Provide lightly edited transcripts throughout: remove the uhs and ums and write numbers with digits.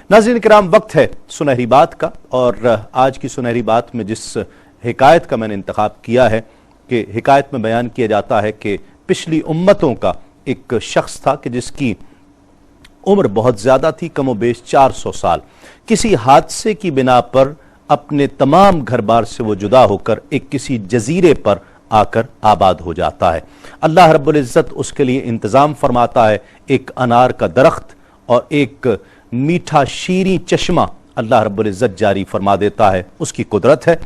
नाज़रीन किराम, वक्त है सुनहरी बात का, और आज की सुनहरी बात में जिस हिकायत का मैंने इंतखाब किया है कि हिकायत में बयान किया जाता है कि पिछली उम्मतों का एक शख्स था कि जिसकी उम्र बहुत ज़्यादा थी, कमोबेश 400 साल। किसी हादसे की बिना पर अपने तमाम घर बार से वो जुदा होकर एक किसी जजीरे पर आकर आबाद हो जाता है। अल्लाह रब्बुल इज़्ज़त उसके लिए इंतज़ाम फरमाता है, एक अनार का दरख्त और एक मीठा शीरी चश्मा अल्लाह रब्बुल इज़्ज़त जारी फरमा देता है। उसकी कुदरत है,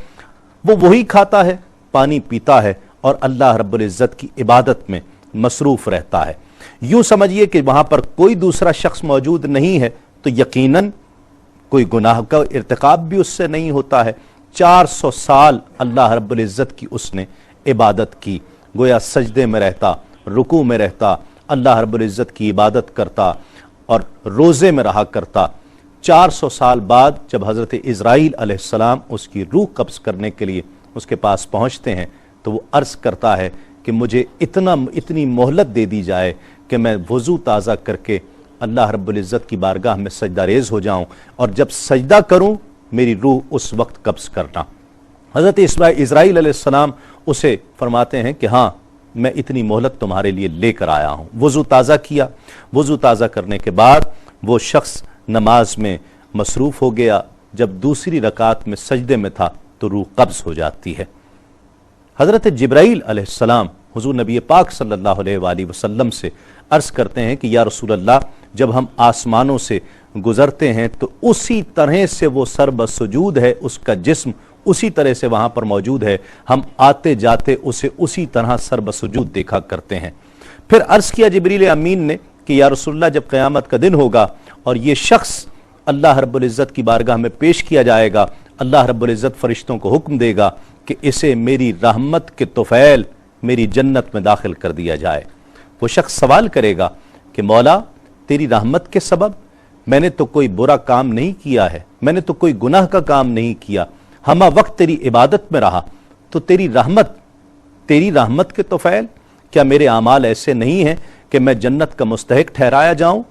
वो वही खाता है, पानी पीता है और अल्लाह रब्बुल इज़्ज़त की इबादत में मसरूफ़ रहता है। यूं समझिए कि वहां पर कोई दूसरा शख्स मौजूद नहीं है तो यकीनन कोई गुनाह का इर्तिकाब भी उससे नहीं होता है। 400 साल अल्लाह रब्बुल इज़्ज़त की उसने इबादत की, गोया सजदे में रहता, रुकू में रहता, अल्लाह रब्बुल इज़्ज़त की इबादत करता और रोज़े में रहा करता। 400 साल बाद जब हज़रत इज़राइल अलैहिस्सलाम उसकी रूह कब्ज़ करने के लिए उसके पास पहुँचते हैं तो वो अर्ज़ करता है कि मुझे इतनी मोहलत दे दी जाए कि मैं वज़ू ताज़ा करके अल्लाह रब्बुल इज़्ज़त की बारगाह में सजदा रेज़ हो जाऊँ, और जब सजदा करूँ मेरी रूह उस वक्त कब्ज़ करना। हज़रत इज़राइल अलैहिस्सलाम उसे फरमाते हैं कि हाँ, मैं इतनी मोहलत तुम्हारे लिए लेकर आया हूँ। वज़ू ताज़ा किया। वज़ू ताज़ा करने के बाद वो शख्स नमाज में मसरूफ़ हो गया। जब दूसरी रकात में सजदे में था तो रूह कब्ज़ हो जाती है। हज़रत जिब्राइल अलैहिस्सलाम हुज़ूर नबी पाक सल्लल्लाहु अलैहि वसल्लम से अर्ज़ करते हैं कि या रसूल अल्लाह, जब हम आसमानों से गुज़रते हैं तो उसी तरह से वो सर बसुजूद है, उसका जिस्म उसी तरह से वहाँ पर मौजूद है, हम आते जाते उसे उसी तरह सर बसुजूद देखा करते हैं। फिर अर्ज़ किया जिब्रील अमीन ने कि या रसूल अल्लाह, जब क़यामत का दिन होगा और ये शख्स अल्लाह रब्बुल इज़्ज़त की बारगाह में पेश किया जाएगा, अल्लाह रब्बुल इज़्ज़त फ़रिश्तों को हुक्म देगा कि इसे मेरी रहमत के तुफ़ैल मेरी जन्नत में दाखिल कर दिया जाए। वो शख्स सवाल करेगा कि मौला, तेरी रहमत के सबब मैंने तो कोई बुरा काम नहीं किया है, मैंने तो कोई गुनाह का काम नहीं किया, हमा वक्त तेरी इबादत में रहा, तो तेरी रहमत के तुफ़ैल, क्या मेरे आमाल ऐसे नहीं हैं कि मैं जन्नत का मुस्तहिक ठहराया जाऊं?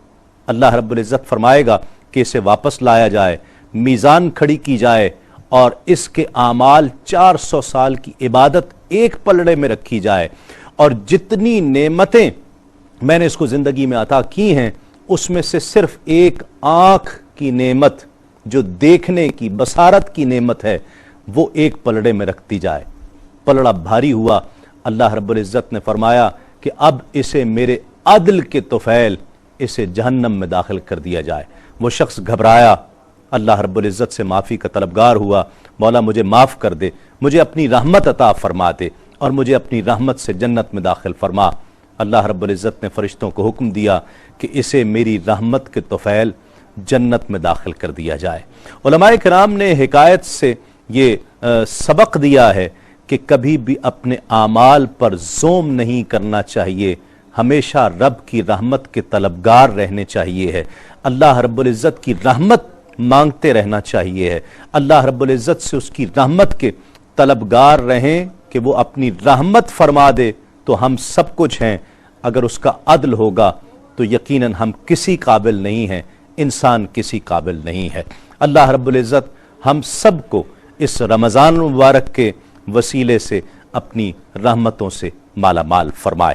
अल्लाह रब्बुल इज़्ज़त फरमाएगा कि इसे वापस लाया जाए, मीज़ान खड़ी की जाए और इसके आमाल 400 साल की इबादत एक पलड़े में रखी जाए, और जितनी नेमतें मैंने इसको ज़िंदगी में अता की हैं उसमें से सिर्फ एक आँख की नेमत, जो देखने की बसारत की नेमत है, वो एक पलड़े में रखती जाए। पलड़ा भारी हुआ। अल्लाह रब्बुल इज़्ज़त ने फरमाया कि अब इसे मेरे अदल के तुफ़ैल इसे जहन्नम में दाखिल कर दिया जाए। वो शख्स घबराया, अल्लाह रब्बुल इज़्ज़त से माफ़ी का तलबगार हुआ, मौला मुझे माफ़ कर दे, मुझे अपनी रहमत अता फरमा दे और मुझे अपनी रहमत से जन्नत में दाखिल फरमा। अल्लाह रब्बुल इज़्ज़त ने फ़रिश्तों को हुक्म दिया कि इसे मेरी रहमत के तुफ़ैल जन्नत में दाखिल कर दिया जाए। उलमाए किराम ने हिकायत से ये सबक दिया है कि कभी भी अपने आमाल पर ज़ोम नहीं करना चाहिए, हमेशा रब की रहमत के तलबगार रहने चाहिए है, अल्लाह रब्बुल इज़्ज़त की रहमत मांगते रहना चाहिए है, अल्लाह रब्बुल इज़्ज़त से उसकी रहमत के तलबगार रहें कि वो अपनी रहमत फरमा दे तो हम सब कुछ हैं। अगर उसका अदल होगा तो यकीनन हम किसी काबिल नहीं हैं, इंसान किसी काबिल नहीं है। अल्लाह रब्बुल इज़्ज़त हम सब को इस रमज़ान मुबारक के वसीले से अपनी रहमतों से माला माल फरमाए।